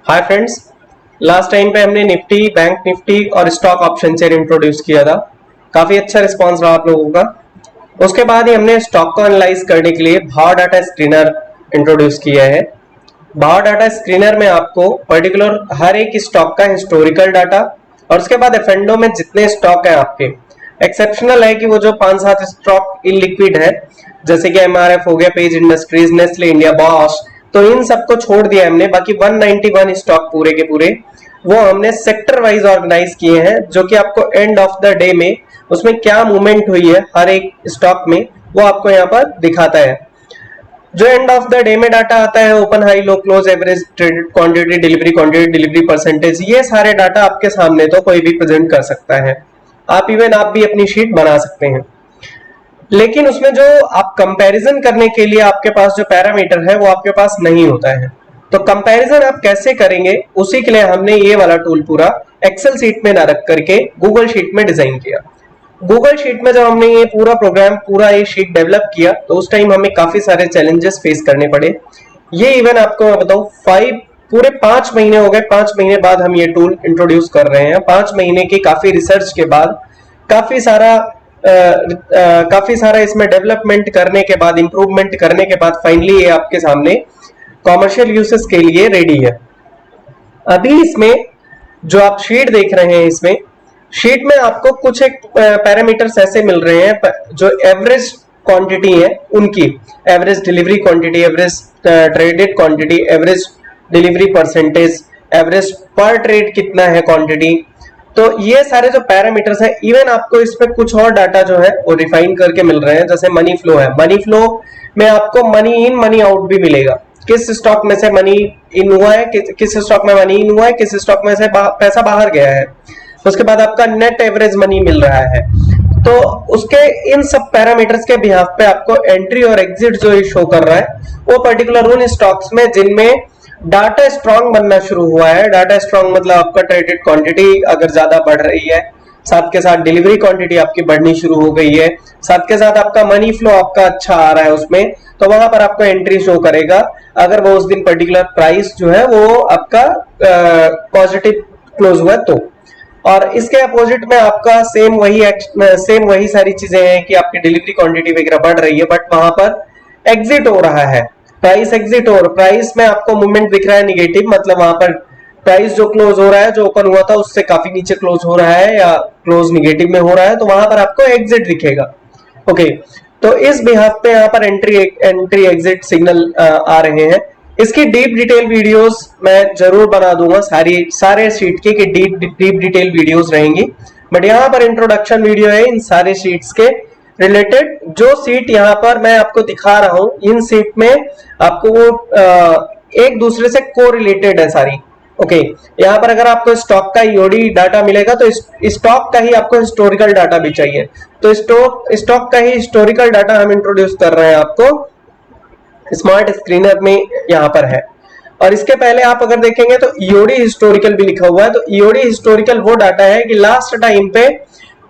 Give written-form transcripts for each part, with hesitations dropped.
Hi friends, last time पे हमने Nifty, bank Nifty और स्टॉक ऑप्शन चेन इंट्रोड्यूस किया था। काफी अच्छा रिस्पांस रहा आप लोगों का। उसके बाद ही हमने स्टॉक को एनालाइज करने के लिए भाव डाटा स्क्रीनर इंट्रोड्यूस किया है। भाव डाटा स्क्रीनर में आपको पर्टिकुलर हर एक स्टॉक का हिस्टोरिकल डाटा और उसके बाद एफएनडो में जितने स्टॉक है आपके, एक्सेप्शनल है कि वो जो 5-7 स्टॉक इलिक्विड है, जैसे कि एमआरएफ हो गया, page industries, Nestle India, Bosch, तो इन सबको छोड़ दिया हमने। बाकी 191 स्टॉक पूरे के पूरे वो हमने सेक्टर वाइज ऑर्गेनाइज किए हैं, जो कि आपको एंड ऑफ द डे में उसमें क्या मूवमेंट हुई है हर एक स्टॉक में वो आपको यहाँ पर दिखाता है। जो एंड ऑफ द डे में डाटा आता है, open, high, low, close, average, traded quantity, delivery percentage, ये सारे डाटा आपके सामने तो कोई भी प्रेजेंट कर सकता है। आप भी अपनी शीट बना सकते हैं, लेकिन उसमें जो आप कंपैरिजन करने के लिए आपके पास जो पैरामीटर है वो आपके पास नहीं होता है। तो कंपैरिजन आप कैसे करेंगे, उसी के लिए हमने ये वाला टूल पूरा एक्सेल शीट में ना रख करके गूगल शीट में डिजाइन किया। गूगल शीट में जब हमने ये पूरा प्रोग्राम, पूरा ये शीट डेवलप किया, तो उस टाइम हमें काफी सारे चैलेंजेस फेस करने पड़े। ये इवन आपको मैं बताऊं, पूरे 5 महीने हो गए। 5 महीने बाद हम ये टूल इंट्रोड्यूस कर रहे हैं। 5 महीने की काफी रिसर्च के बाद, काफी सारा इसमें डेवलपमेंट करने के बाद, इंप्रूवमेंट करने के बाद फाइनली ये आपके सामने कॉमर्शियल यूसेस के लिए रेडी है। अभी इसमें जो आप शीट देख रहे हैं, इसमें शीट में आपको कुछ एक पैरामीटर्स ऐसे मिल रहे हैं जो एवरेज क्वांटिटी है उनकी, average delivery quantity, average traded quantity, average delivery percentage, average पर ट्रेड कितना है क्वांटिटी। तो ये सारे जो पैरामीटर्स हैं, इवन आपको इसमें कुछ और डाटा जो है वो रिफाइन करके मिल रहे हैं। जैसे मनी फ्लो है, मनी फ्लो में आपको मनी इन मनी आउट भी मिलेगा, किस स्टॉक में से मनी इन हुआ है, किस स्टॉक में मनी इन हुआ है, किस स्टॉक में से पैसा बाहर गया है। उसके बाद आपका नेट एवरेज मनी मिल रहा है। तो उसके इन सब पैरामीटर्स के बिहाफ पे आपको एंट्री और एग्जिट जो शो कर रहा है, वो पर्टिकुलर उन स्टॉक्स में जिनमें डाटा स्ट्रांग बनना शुरू हुआ है। डाटा स्ट्रांग मतलब आपका ट्रेडेड क्वांटिटी अगर ज्यादा बढ़ रही है, साथ के साथ डिलीवरी क्वांटिटी आपकी बढ़नी शुरू हो गई है, साथ के साथ आपका मनी फ्लो आपका अच्छा आ रहा है उसमें, तो वहां पर आपको एंट्री शो करेगा। अगर वो उस दिन पर्टिकुलर प्राइस जो है वो आपका पॉजिटिव क्लोज हुआ तो। और इसके अपोजिट में आपका सेम वही सारी चीजें हैं कि आपकी डिलीवरी क्वांटिटी वगैरह बढ़ रही है, बट वहां पर एग्जिट हो रहा है, प्राइस एग्जिट हो, प्राइस में आपको मूवमेंट दिख रहा है निगेटिव, मतलब वहां पर प्राइस जो क्लोज हो रहा है, जो ओपन हुआ था उससे काफी नीचे क्लोज हो रहा है या क्लोज निगेटिव में हो रहा है, तो वहां पर आपको एग्जिट दिखेगा। ओके, तो इस बिहाफ पे यहाँ पर एंट्री एग्जिट सिग्नल आ रहे हैं। इसकी डीप डिटेल वीडियोस मैं जरूर बना दूंगा, सारे शीट की डीप डिटेल वीडियोस रहेंगी, बट यहाँ पर इंट्रोडक्शन वीडियो है इन सारे शीट्स के रिलेटेड। जो सीट यहाँ पर मैं आपको दिखा रहा हूं, इन सीट में आपको वो एक दूसरे से कोरिलेटेड है सारी। ओके, यहाँ पर अगर आपको स्टॉक का ईओडी डाटा मिलेगा तो स्टॉक का ही आपको हिस्टोरिकल डाटा भी चाहिए, तो स्टॉक का ही हिस्टोरिकल डाटा हम इंट्रोड्यूस कर रहे हैं आपको स्मार्ट स्क्रीनर में, यहाँ पर है। और इसके पहले आप अगर देखेंगे तो ईओडी हिस्टोरिकल भी लिखा हुआ है। तो ईओडी हिस्टोरिकल वो डाटा है कि लास्ट टाइम पे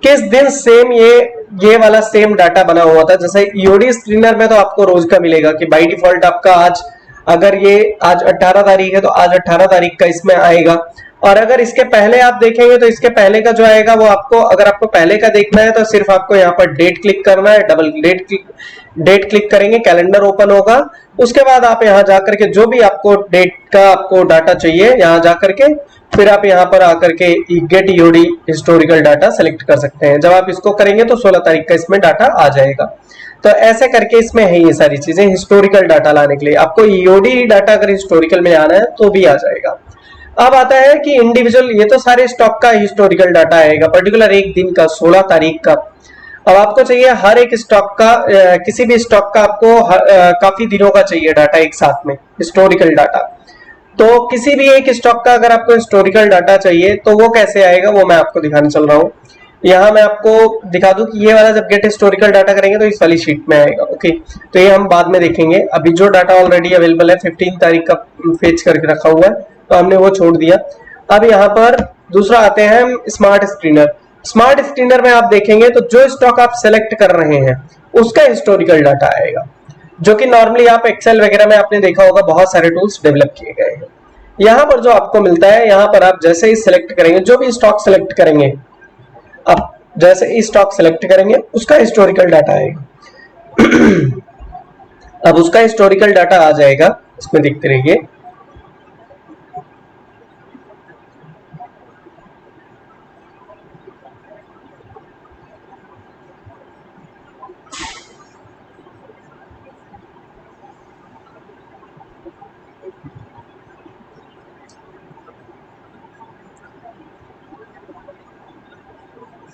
किस दिन सेम ये वाला सेम डाटा बना हुआ था। जैसे ईओडी स्क्रीनर में तो आपको रोज का मिलेगा कि बाय डिफॉल्ट आपका अगर ये आज 18 तारीख है तो आज 18 तारीख का इसमें आएगा। और अगर इसके पहले आप देखेंगे तो इसके पहले का जो आएगा वो आपको, अगर आपको पहले का देखना है तो सिर्फ आपको यहाँ पर डेट क्लिक करना है, डबल डेट क्लिक करेंगे, कैलेंडर ओपन होगा। उसके बाद आप यहाँ जाकर के जो भी आपको डेट का आपको डाटा चाहिए, यहाँ जाकर के फिर आप यहाँ पर आकर के get EOD historical data select कर सकते हैं। जब आप इसको करेंगे तो 16 तारीख का इसमें डाटा आ जाएगा। तो ऐसे करके इसमें है ये सारी चीजें हिस्टोरिकल डाटा लाने के लिए। आपको ईओडी डाटा अगर हिस्टोरिकल में आना है तो भी आ जाएगा। अब आता है कि इंडिविजुअल, ये तो सारे स्टॉक का हिस्टोरिकल डाटा आएगा, पर्टिकुलर एक दिन का 16 तारीख का। अब आपको चाहिए हर एक स्टॉक का, किसी भी स्टॉक का आपको काफी दिनों का चाहिए डाटा एक साथ में, हिस्टोरिकल डाटा। तो किसी भी एक स्टॉक का अगर आपको हिस्टोरिकल डाटा चाहिए तो वो कैसे आएगा, वो मैं आपको दिखाने चल रहा हूँ। यहाँ मैं आपको दिखा दूं कि ये वाला जब गेट हिस्टोरिकल डाटा करेंगे तो इस वाली शीट में आएगा। ओके, तो ये हम बाद में देखेंगे। अभी जो डाटा ऑलरेडी अवेलेबल है 15 तारीख का फेच करके रखा हुआ है, तो हमने वो छोड़ दिया। अब यहाँ पर दूसरा आते हैं हम स्मार्ट स्क्रीनर। स्मार्ट स्क्रीनर में आप देखेंगे तो जो स्टॉक आप सेलेक्ट कर रहे हैं उसका हिस्टोरिकल डाटा आएगा, जो कि नॉर्मली आप एक्सेल वगैरह में आपने देखा होगा बहुत सारे टूल्स डेवलप किए गए हैं। यहां पर जो आपको मिलता है, यहां पर आप जैसे ही सिलेक्ट करेंगे, जो भी स्टॉक सिलेक्ट करेंगे, आप जैसे ही स्टॉक सिलेक्ट करेंगे उसका हिस्टोरिकल डाटा आएगा। अब उसका हिस्टोरिकल डाटा आ जाएगा, इसमें देखते रहिए।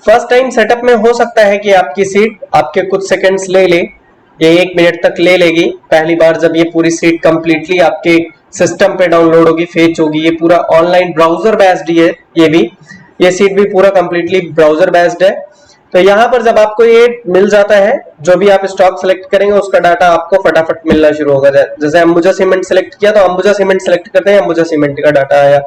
फर्स्ट टाइम सेटअप में हो सकता है कि आपकी सीट आपके कुछ सेकंड्स ले ले, ये 1 मिनट तक ले लेगी। पहली बार जब ये पूरी सीट कंप्लीटली आपके सिस्टम पे डाउनलोड होगी, फेच होगी, ये पूरा ऑनलाइन ब्राउजर बेस्ड है, ये सीट भी पूरा कंप्लीटली ब्राउजर बेस्ड है। तो यहाँ पर जब आपको ये मिल जाता है, जो भी आप स्टॉक सेलेक्ट करेंगे उसका डाटा आपको फटाफट मिलना शुरू होगा। जैसे अंबुजा सीमेंट सेलेक्ट किया तो अंबुजा सीमेंट सेलेक्ट करते हैं, अंबुजा सीमेंट का डाटा आया,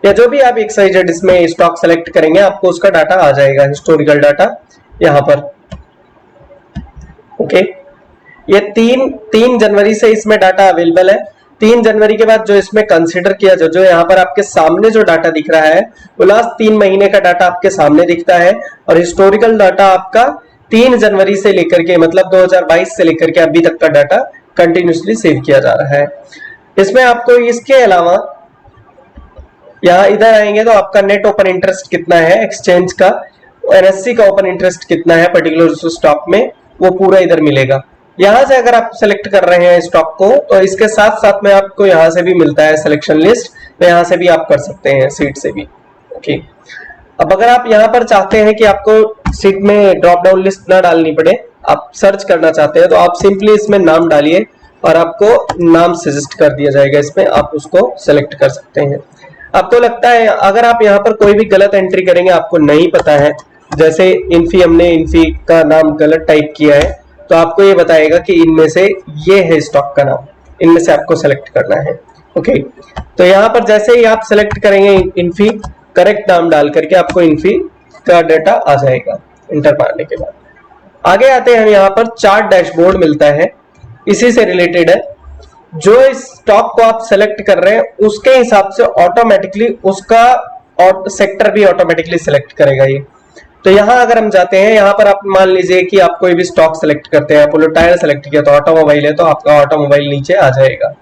या जो भी आप XYZ इसमें स्टॉक सेलेक्ट करेंगे आपको उसका डाटा आ जाएगा, हिस्टोरिकल डाटा यहाँ पर। ओके, ये 3 जनवरी से इसमें डाटा अवेलेबल है। 3 जनवरी के बाद जो इसमें कंसीडर किया जाए, जो यहाँ पर आपके सामने जो डाटा दिख रहा है वो लास्ट 3 महीने का डाटा आपके सामने दिखता है, और हिस्टोरिकल डाटा आपका 3 जनवरी से लेकर के, मतलब 2022 से लेकर के अभी तक का डाटा कंटिन्यूसली सेव किया जा रहा है। इसमें आपको इसके अलावा यहाँ इधर आएंगे तो आपका नेट ओपन इंटरेस्ट कितना है एक्सचेंज का, NSE का ओपन इंटरेस्ट कितना है पर्टिकुलर स्टॉक में, वो पूरा इधर मिलेगा। यहाँ से अगर आप सेलेक्ट कर रहे हैं स्टॉक को तो इसके साथ साथ में आपको यहाँ से भी मिलता है सिलेक्शन लिस्ट, तो यहाँ से भी आप कर सकते हैं, सीट से भी। ओके, अब अगर आप यहाँ पर चाहते हैं कि आपको सीट में ड्रॉप डाउन लिस्ट ना डालनी पड़े, आप सर्च करना चाहते हैं, तो आप सिंपली इसमें नाम डालिए और आपको नाम सजेस्ट कर दिया जाएगा, इसमें आप उसको सेलेक्ट कर सकते हैं। आपको लगता है अगर आप यहाँ पर कोई भी गलत एंट्री करेंगे, आपको नहीं पता है, जैसे इन्फी, हमने इन्फी का नाम गलत टाइप किया है, तो आपको ये बताएगा कि इनमें से ये है स्टॉक का नाम, इनमें से आपको सेलेक्ट करना है। ओके, तो यहाँ पर जैसे ही आप सेलेक्ट करेंगे इन्फी, करेक्ट नाम डाल करके आपको इन्फी का डाटा आ जाएगा इंटर मारने के बाद। आगे आते हैं हम, यहाँ पर चार्ट डैशबोर्ड मिलता है, इसी से रिलेटेड है। जो इस स्टॉक को आप सेलेक्ट कर रहे हैं उसके हिसाब से ऑटोमेटिकली उसका सेक्टर भी ऑटोमेटिकली सेलेक्ट करेगा ये। तो यहाँ अगर हम जाते हैं, यहाँ पर आप मान लीजिए कि आप कोई भी स्टॉक सेलेक्ट करते हैं, अपोलो टायर सेलेक्ट किया तो ऑटोमोबाइल है, तो आपका ऑटोमोबाइल नीचे आ जाएगा।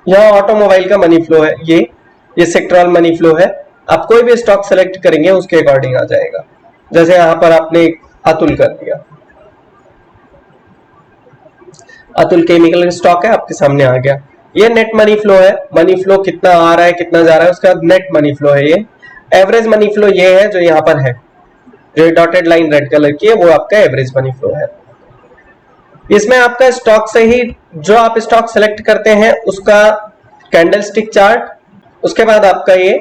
यहाँ ऑटोमोबाइल का मनी फ्लो है, ये सेक्टरल मनी फ्लो है। आप कोई भी स्टॉक सेलेक्ट करेंगे उसके अकॉर्डिंग आ जाएगा। जैसे यहाँ पर आपने अतुल कर दिया, अतुल केमिकल स्टॉक है, आपके सामने आ गया। ये नेट मनी फ्लो है, मनी फ्लो कितना आ रहा है कितना जा रहा है, उसका नेट मनी फ्लो है। ये एवरेज मनी फ्लो ये है जो यहाँ पर है, जो डॉटेड लाइन रेड कलर की है, वो आपका एवरेज मनी फ्लो है। इसमें आपका स्टॉक से ही जो आप स्टॉक सेलेक्ट करते हैं उसका कैंडलस्टिक चार्ट, उसके बाद आपका ये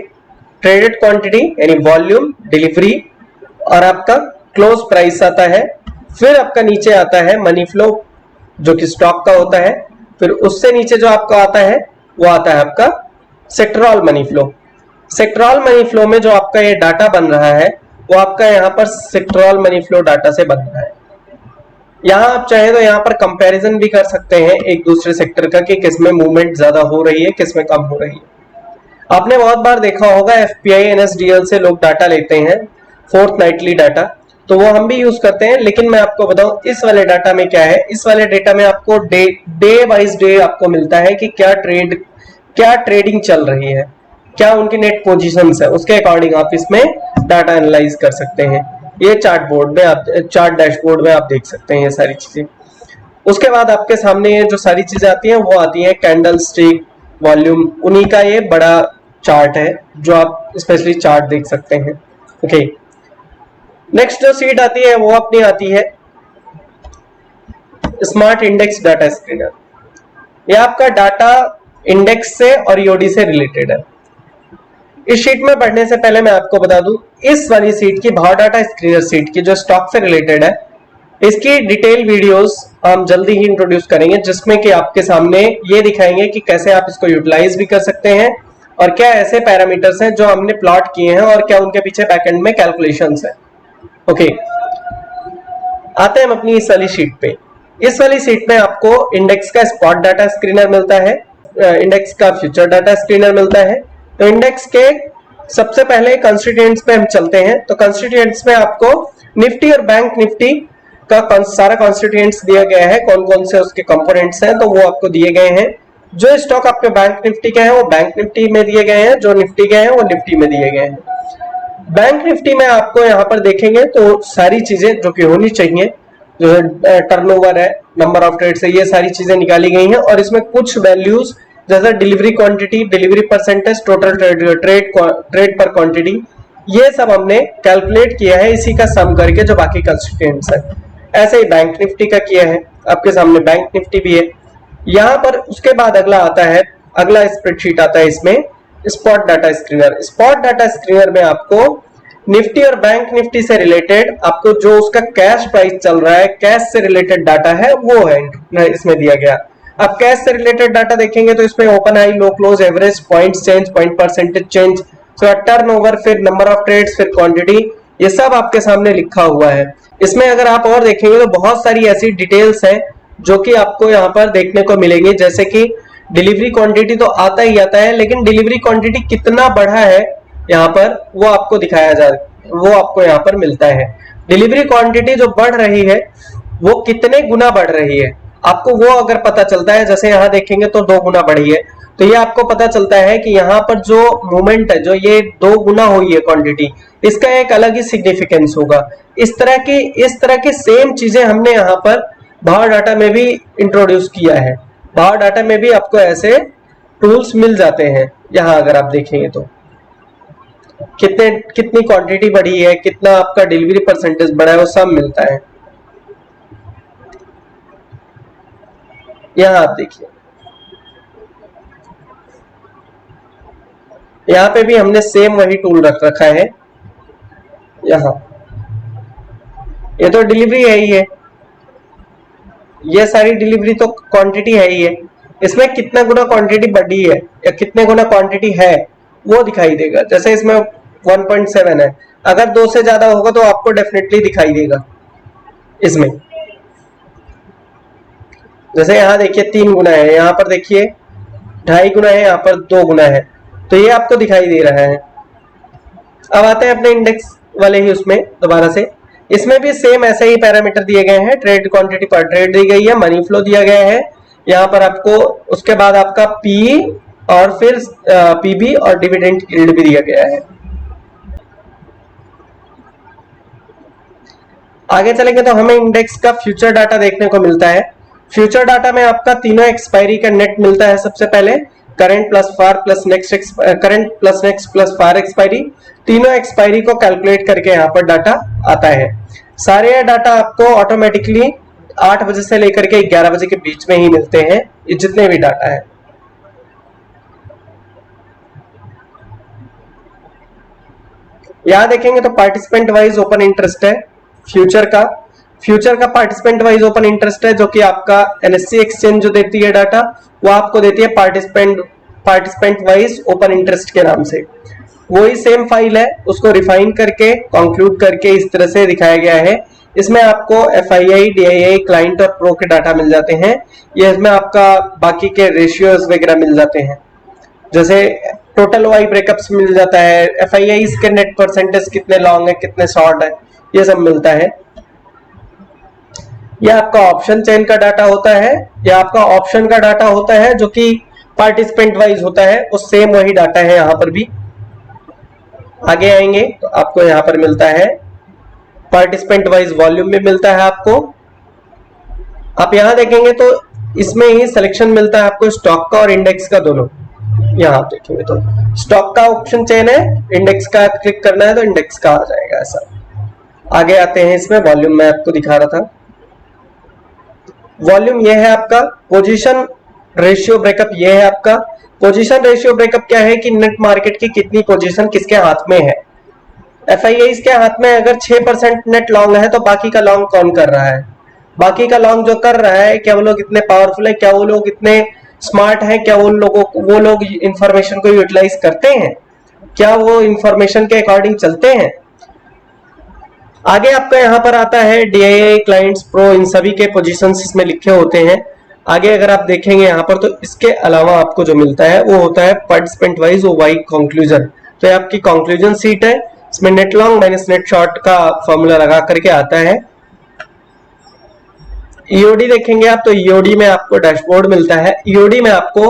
ट्रेडेड क्वांटिटी यानी वॉल्यूम, डिलीवरी, और आपका क्लोज प्राइस आता है। फिर आपका नीचे आता है मनी फ्लो जो कि स्टॉक का होता है। फिर उससे नीचे जो आपका आता है वो आता है आपका sectoral money flow. Sectoral money flow में जो आपका ये डाटा बन रहा है वो आपका यहाँ पर सेक्टरल मनी फ्लो डाटा से बन रहा है। यहाँ आप चाहे तो यहाँ पर कंपैरिजन भी कर सकते हैं एक दूसरे सेक्टर का कि किसमें मूवमेंट ज्यादा हो रही है, किसमें कम हो रही है। आपने बहुत बार देखा होगा FPI NSDL से लोग डाटा लेते हैं, फोर्टनाइटली डाटा, तो वो हम भी यूज करते हैं। लेकिन मैं आपको बताऊं इस वाले डाटा में क्या है, इस वाले डेटा में आपको डे वाइज डे आपको मिलता है कि क्या ट्रेडिंग चल रही है, क्या उनकी नेट पोजीशंस है, उसके अकॉर्डिंग आप इसमें डाटा एनालाइज कर सकते हैं। ये चार्ट डैशबोर्ड में आप देख सकते हैं ये सारी चीजें। उसके बाद आपके सामने ये जो सारी चीजें आती हैं वो आती हैं कैंडल स्टिक, वॉल्यूम, उन्हीं का ये बड़ा चार्ट है जो आप स्पेशली चार्ट देख सकते हैं। ओके, नेक्स्ट जो सीट आती है वो अपनी आती है स्मार्ट इंडेक्स डाटा स्क्रीनर। ये आपका डाटा इंडेक्स से और ईओडी से रिलेटेड है। इस शीट में पढ़ने से पहले मैं आपको बता दूं, इस वाली सीट की भाव डाटा स्क्रीनर सीट की जो स्टॉक से रिलेटेड है, इसकी डिटेल वीडियोस हम जल्दी ही इंट्रोड्यूस करेंगे, जिसमें कि आपके सामने ये दिखाएंगे कि कैसे आप इसको यूटिलाइज भी कर सकते हैं और क्या ऐसे पैरामीटर्स हैं जो हमने प्लॉट किए हैं और क्या उनके पीछे बैकएंड में कैलकुलेशंस है। ओके, आते हैं हम अपनी इस वाली शीट पे। इस वाली सीट में आपको इंडेक्स का स्पॉट डाटा स्क्रीनर मिलता है, इंडेक्स का फ्यूचर डाटा स्क्रीनर मिलता है। तो इंडेक्स के सबसे पहले कंस्टिट्यूएंट्स पे हम चलते हैं। तो कंस्टिट्यूएंट्स में आपको निफ्टी और बैंक निफ्टी का सारा कंस्टिट्यूएंट्स दिया गया है, कौन कौन से उसके कंपोनेंट्स हैं तो वो आपको दिए गए हैं। जो स्टॉक आपके बैंक निफ्टी के हैं वो बैंक निफ्टी में दिए गए हैं, जो निफ्टी के हैं वो निफ्टी में दिए गए हैं। बैंक निफ्टी में आपको यहाँ पर देखेंगे तो सारी चीजें जो कि होनी चाहिए, जो है टर्नओवर है, नंबर ऑफ ट्रेड्स है, ये सारी चीजें निकाली गई हैं। और इसमें कुछ वैल्यूज जैसा delivery quantity, delivery percentage, total trade पर क्वांटिटी, ये सब हमने कैलकुलेट किया है इसी का सम करके जो बाकी कंस्टिट्यूएंट्स है। ऐसे ही बैंक निफ्टी का किया है, आपके सामने बैंक निफ्टी भी है यहाँ पर। उसके बाद अगला आता है, अगला स्प्रेडशीट आता है इसमें spot data screener. Spot data screener में आपको निफ्टी और बैंक निफ्टी से रिलेटेड आपको जो उसका कैश प्राइस चल रहा है, कैश से रिलेटेड डाटा है वो है इसमें दिया गया। अब कैश से रिलेटेड डाटा देखेंगे तो इसमें open high, low close, average, point change, point percentage change, turnover, फिर नंबर ऑफ ट्रेड्स, फिर क्वांटिटी, ये सब आपके सामने लिखा हुआ है। इसमें अगर आप और देखेंगे तो बहुत सारी ऐसी डिटेल्स हैं जो कि आपको यहाँ पर देखने को मिलेंगी, जैसे कि डिलीवरी क्वांटिटी तो आता ही आता है, लेकिन डिलीवरी क्वांटिटी कितना बढ़ा है यहाँ पर वो आपको दिखाया वो आपको यहाँ पर मिलता है। डिलीवरी क्वांटिटी जो बढ़ रही है वो कितने गुना बढ़ रही है आपको वो अगर पता चलता है, जैसे यहाँ देखेंगे तो 2 गुना बढ़ी है, तो ये आपको पता चलता है कि यहाँ पर जो मूवमेंट है, जो ये 2 गुना हुई है क्वांटिटी, इसका एक अलग ही सिग्निफिकेंस होगा। इस तरह की सेम चीजें हमने यहाँ पर भाव डाटा में भी इंट्रोड्यूस किया है। भाव डाटा में भी आपको ऐसे टूल्स मिल जाते हैं। यहाँ अगर आप देखेंगे तो कितनी क्वांटिटी बढ़ी है, कितना आपका डिलीवरी परसेंटेज बढ़ा है, वो सब मिलता है। यहाँ आप देखिए, यहाँ पे भी हमने सेम वही टूल रख रखा है। यहाँ ये तो डिलीवरी है ही है, ये सारी डिलीवरी तो क्वांटिटी है ही है। इसमें कितना गुना क्वांटिटी बढ़ी है या कितने गुना क्वांटिटी है वो दिखाई देगा। जैसे इसमें 1.7 है, अगर 2 से ज्यादा होगा तो आपको डेफिनेटली दिखाई देगा इसमें। जैसे यहाँ देखिए 3 गुना है, यहाँ पर देखिए 2.5 गुना है, यहाँ पर 2 गुना है, तो ये आपको दिखाई दे रहा है। अब आते हैं अपने इंडेक्स वाले ही उसमें दोबारा से। इसमें भी सेम ऐसे ही पैरामीटर दिए गए हैं, ट्रेड क्वांटिटी पर ट्रेड दी गई है, मनी फ्लो दिया गया है यहाँ पर आपको। उसके बाद आपका पी और फिर पीबी और डिविडेंड यील्ड भी दिया गया है। आगे चलेंगे तो हमें इंडेक्स का फ्यूचर डाटा देखने को मिलता है। फ्यूचर डाटा में आपका तीनों एक्सपायरी का नेट मिलता है। सबसे पहले current plus far plus next, current plus next plus far expiry, तीनों एक्सपायरी को कैलकुलेट करके यहाँ पर डाटा आता है। सारे डाटा आपको ऑटोमेटिकली 8 बजे से लेकर के 11 बजे के बीच में ही मिलते हैं, ये जितने भी डाटा है। यहां देखेंगे तो पार्टिसिपेंट वाइज ओपन इंटरेस्ट है फ्यूचर का पार्टिसिपेंट वाइज ओपन इंटरेस्ट है, जो कि आपका एनएससी एक्सचेंज जो देती है डाटा, वो आपको देती है पार्टिसिपेंट वाइज ओपन इंटरेस्ट के नाम से। वही सेम फाइल है, उसको रिफाइन करके कंक्लूड करके इस तरह से दिखाया गया है। इसमें आपको एफआईआई, डीआईआई, क्लाइंट और प्रो के डाटा मिल जाते हैं। ये इसमें आपका बाकी के रेशियोज वगैरह मिल जाते हैं, जैसे टोटल वाई ब्रेकअप्स मिल जाता है, एफआईआई के नेट परसेंटेज कितने लॉन्ग है, कितने शॉर्ट है, ये सब मिलता है। यह आपका ऑप्शन चेन का डाटा होता है, यह आपका ऑप्शन का डाटा होता है जो कि पार्टिसिपेंट वाइज होता है, वो सेम वही डाटा है यहाँ पर भी। आगे आएंगे तो आपको यहाँ पर मिलता है पार्टिसिपेंट वाइज वॉल्यूम भी मिलता है आपको। आप यहाँ देखेंगे तो इसमें ही सिलेक्शन मिलता है आपको स्टॉक का और इंडेक्स का दोनों। यहाँ आप देखेंगे तो स्टॉक का ऑप्शन चेन है, इंडेक्स का क्लिक करना है तो इंडेक्स का आ जाएगा ऐसा। आगे आते हैं, इसमें वॉल्यूम मैं आपको दिखा रहा था। वॉल्यूम ये है आपका, पोजीशन रेशियो ब्रेकअप ये है आपका। पोजीशन रेशियो ब्रेकअप क्या है कि नेट मार्केट की कितनी पोजीशन किसके हाथ में है। एफआईआई के हाथ में अगर 6% नेट लॉन्ग है तो बाकी का लॉन्ग कौन कर रहा है, बाकी का लॉन्ग जो कर रहा है, क्या वो लोग इतने पावरफुल है, क्या वो लोग इतने स्मार्ट है, क्या वो लोग इंफॉर्मेशन को यूटिलाइज करते हैं, क्या वो इंफॉर्मेशन के अकॉर्डिंग चलते हैं। आगे आपका यहाँ पर आता है DIA क्लाइंट्स प्रो, इन सभी के पोजीशंस इसमें लिखे होते हैं। आगे अगर आप देखेंगे यहाँ पर, तो इसके अलावा आपको जो मिलता है वो होता है पार्टिसिपेंट वाइज वाई कंक्लूजन। तो ये आपकी कंक्लूजन सीट है, इसमें net long minus net short का फॉर्मूला लगा करके आता है। EOD देखेंगे आप, तो EOD में आपको डैशबोर्ड मिलता है। EOD में आपको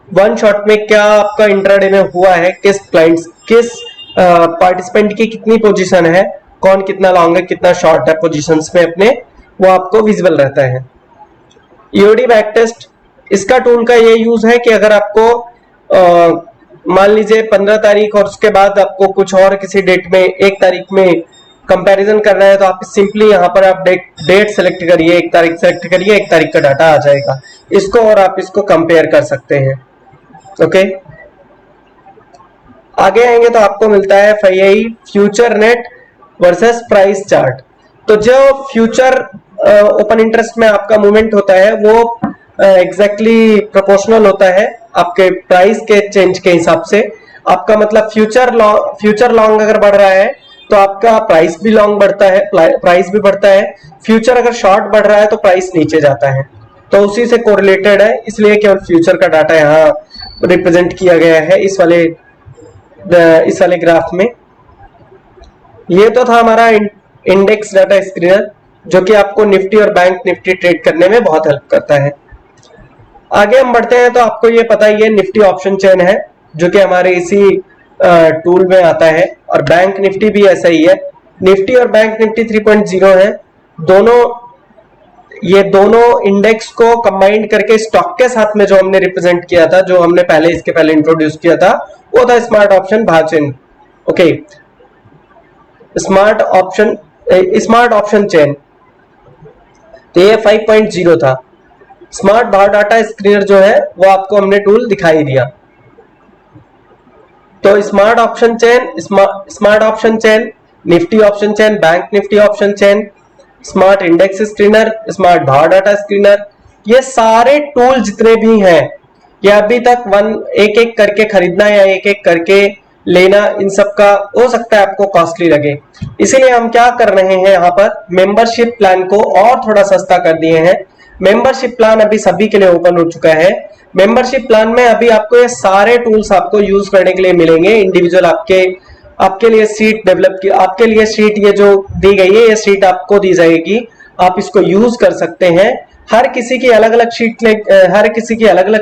वन शॉट में क्या आपका इंट्राडे में हुआ है, किस क्लाइंट्स, किस पार्टिसिपेंट की कितनी पोजीशन है, कौन कितना लॉन्ग है, कितना शॉर्ट है पोजीशंस में अपने, वो आपको विजिबल रहता है। EOD बैक टेस्ट, इसका टूल का ये यूज है कि अगर आपको मान लीजिए 15 तारीख और उसके बाद आपको कुछ और किसी डेट में 1 तारीख में कंपैरिजन करना है, तो आप सिंपली यहाँ पर आप डेट सेलेक्ट करिए, 1 तारीख सेलेक्ट करिए, 1 तारीख का डाटा आ जाएगा इसको, और आप इसको कंपेयर कर सकते हैं। ओके, आगे आएंगे तो आपको मिलता है FII future net versus price chart. तो जो फ्यूचर ओपन इंटरेस्ट में आपका मूवमेंट होता है वो एग्जैक्टली प्रोपोर्शनल होता है आपके प्राइस के चेंज के हिसाब से। आपका मतलब फ्यूचर लॉन्ग अगर बढ़ रहा है तो आपका प्राइस भी लॉन्ग बढ़ता है, प्राइस भी बढ़ता है। फ्यूचर अगर शॉर्ट बढ़ रहा है तो प्राइस नीचे जाता है, तो उसी से कोरिलेटेड है, इसलिए केवल फ्यूचर का डाटा यहाँ रिप्रेजेंट किया गया है इस वाले ग्राफ में। ये तो था हमारा इंडेक्स डाटा स्क्रीनर, जो कि आपको निफ्टी और बैंक निफ्टी ट्रेड करने में बहुत हेल्प करता है। आगे हम बढ़ते हैं तो आपको ये पता ही है निफ्टी ऑप्शन चेन है, जो कि हमारे इसी टूल में आता है, और बैंक निफ्टी भी ऐसा ही है। निफ्टी और बैंक निफ्टी 3.0 है, ये दोनों इंडेक्स को कंबाइंड करके स्टॉक के साथ में जो हमने रिप्रेजेंट किया था, जो हमने इसके पहले इंट्रोड्यूस किया था, वो था स्मार्ट ऑप्शन भाचेन। ओके, स्मार्ट ऑप्शन चेन, तो ये 5.0 था। स्मार्ट भाव डाटा स्क्रीनर जो है वो आपको हमने टूल दिखाई दिया। तो smart option chain, Nifty option chain, bank Nifty option chain, smart index screener, smart भाव डाटा स्क्रीनर, ये सारे टूल जितने भी हैं, ये अभी तक एक एक करके खरीदना या एक एक करके लेना, इन सब का हो सकता है आपको कॉस्टली लगे। इसीलिए हम क्या कर रहे हैं, यहाँ पर मेंबरशिप प्लान को और थोड़ा सस्ता कर दिए हैं। मेंबरशिप प्लान अभी सभी के लिए ओपन हो चुका है। मेंबरशिप प्लान में अभी आपको ये सारे टूल्स आपको यूज करने के लिए मिलेंगे। इंडिविजुअल आपके लिए सीट डेवलप की, आपके लिए सीट ये जो दी गई है, ये सीट आपको दी जाएगी, आप इसको यूज कर सकते हैं। हर किसी की अलग अलग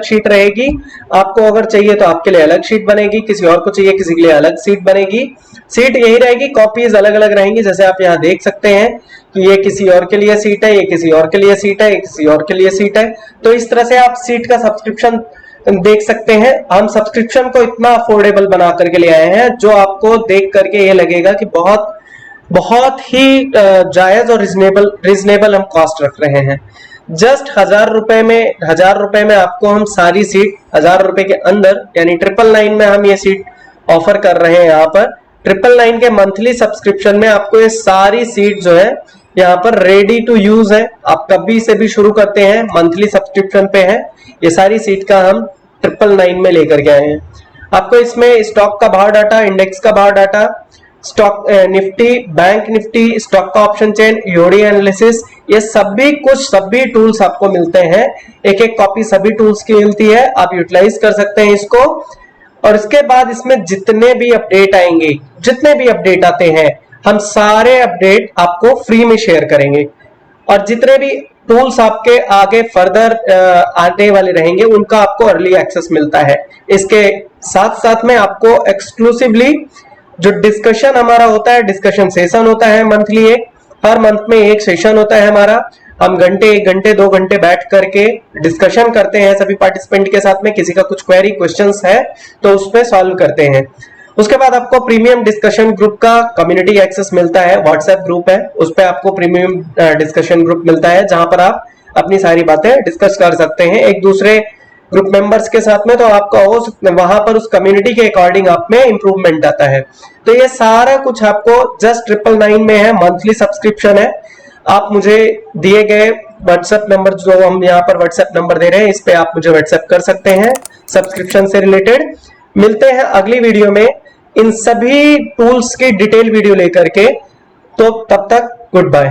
शीट रहेगी। आपको अगर चाहिए तो आपके लिए अलग शीट बनेगी, किसी और को चाहिए किसी के लिए अलग सीट बनेगी। सीट यही रहेगी, कॉपीज अलग अलग रहेंगी। जैसे आप यहाँ देख सकते हैं कि ये किसी और के लिए सीट है, ये किसी और के लिए सीट है, ये किसी और के लिए सीट है। तो इस तरह से आप सीट का सब्सक्रिप्शन देख सकते हैं। हम सब्सक्रिप्शन को इतना अफोर्डेबल बना करके ले आए हैं, जो आपको देख करके ये लगेगा कि बहुत ही जायज और रिजनेबल हम कॉस्ट रख रहे हैं। जस्ट 1000 रुपए में आपको हम सारी सीट 1000 रुपए के अंदर, यानी 999 में हम ये सीट ऑफर कर रहे हैं। यहाँ पर 999 के मंथली सब्सक्रिप्शन में आपको ये सारी सीट जो है यहाँ पर रेडी टू यूज है। आप कभी से भी शुरू करते हैं, मंथली सब्सक्रिप्शन पे है। ये सारी सीट का हम 999 में लेकर के आए हैं। आपको इसमें स्टॉक का भाव डाटा, इंडेक्स का भाव data, stock Nifty, bank Nifty, stock का ऑप्शन चेन, EOD एनालिसिस, ये सभी टूल्स आपको मिलते हैं। एक एक कॉपी सभी टूल्स की मिलती है, आप यूटिलाइज कर सकते हैं इसको। और इसके बाद इसमें जितने भी अपडेट आएंगे, जितने भी अपडेट आते हैं, हम सारे अपडेट आपको फ्री में शेयर करेंगे। और जितने भी टूल्स आपके आगे फर्दर आने वाले रहेंगे, उनका आपको अर्ली एक्सेस मिलता है। इसके साथ साथ में आपको एक्सक्लूसिवली जो डिस्कशन हमारा होता है, डिस्कशन सेशन होता है मंथली, हर मंथ में एक सेशन होता है हमारा। हम 1 घंटे 2 घंटे बैठ करके डिस्कशन करते हैं सभी पार्टिसिपेंट के साथ में। किसी का कुछ क्वेरी क्वेश्चंस है तो उसमें सॉल्व करते हैं। उसके बाद आपको प्रीमियम डिस्कशन ग्रुप का कम्युनिटी एक्सेस मिलता है। व्हाट्सएप ग्रुप है, उस पर आपको प्रीमियम डिस्कशन ग्रुप मिलता है, जहां पर आप अपनी सारी बातें डिस्कस कर सकते हैं एक दूसरे ग्रुप मेंबर्स के साथ में। तो आपका वहां पर उस कम्युनिटी के अकॉर्डिंग आप में इंप्रूवमेंट आता है। तो ये सारा कुछ आपको जस्ट 999 में है, मंथली सब्सक्रिप्शन है। आप मुझे दिए गए व्हाट्सएप नंबर, जो हम यहाँ पर व्हाट्सएप नंबर दे रहे हैं, इस पे आप मुझे व्हाट्सएप कर सकते हैं सब्सक्रिप्शन से रिलेटेड। मिलते हैं अगली वीडियो में इन सभी टूल्स की डिटेल वीडियो लेकर के। तो तब तक गुड बाय।